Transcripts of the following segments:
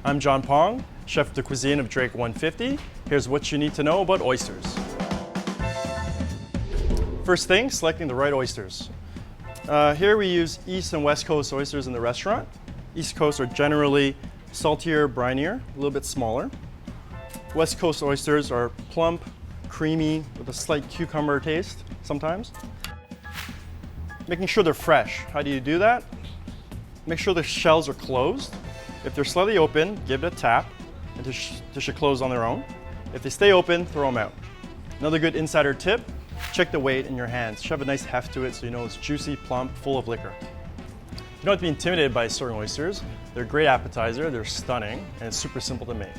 I'm Jon Pong, chef de cuisine of Drake 150. Here's what you need to know about oysters. First thing, selecting the right oysters. Here we use East and West Coast oysters in the restaurant. East Coast are generally saltier, brinier, a little bit smaller. West Coast oysters are plump, creamy, with a slight cucumber taste sometimes. Making sure they're fresh. How do you do that? Make sure the shells are closed. If they're slightly open, give it a tap, and they should close on their own. If they stay open, throw them out. Another good insider tip, check the weight in your hands. Shove a nice heft to it so you know it's juicy, plump, full of liquor. You don't have to be intimidated by serving oysters. They're a great appetizer, they're stunning, and it's super simple to make.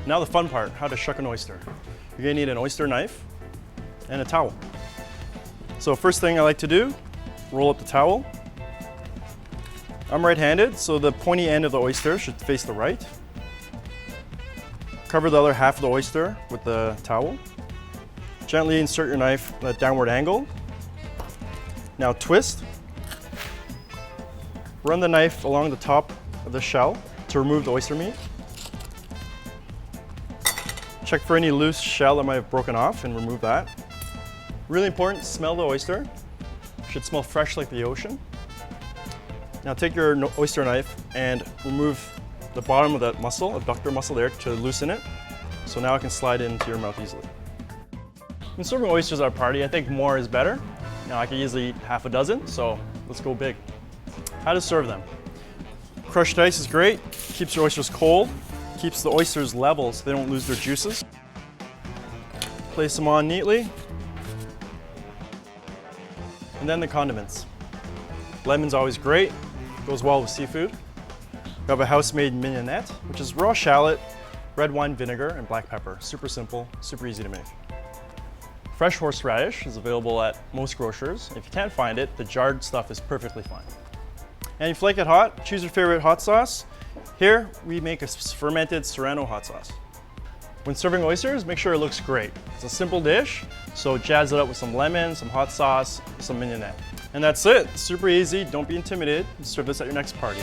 Now the fun part, how to shuck an oyster. You're gonna need an oyster knife and a towel. So first thing I like to do, roll up the towel. I'm right-handed, so the pointy end of the oyster should face the right. Cover the other half of the oyster with the towel. Gently insert your knife at a downward angle. Now twist. Run the knife along the top of the shell to remove the oyster meat. Check for any loose shell that might have broken off and remove that. Really important, smell the oyster. It should smell fresh like the ocean. Now take your oyster knife and remove the bottom of that muscle, abductor muscle there, to loosen it. So now it can slide into your mouth easily. When serving oysters at a party, I think more is better. Now I could easily eat half a dozen, so let's go big. How to serve them. Crushed ice is great, keeps your oysters cold, keeps the oysters level so they don't lose their juices. Place them on neatly. And then the condiments. Lemon's always great, goes well with seafood. We have a house-made mignonette, which is raw shallot, red wine vinegar, and black pepper. Super simple, super easy to make. Fresh horseradish is available at most grocers. If you can't find it, the jarred stuff is perfectly fine. And if you like it hot, choose your favorite hot sauce. Here, we make a fermented Serrano hot sauce. When serving oysters, make sure it looks great. It's a simple dish, so jazz it up with some lemon, some hot sauce, some mignonette. And that's it, super easy, don't be intimidated. Serve this at your next party.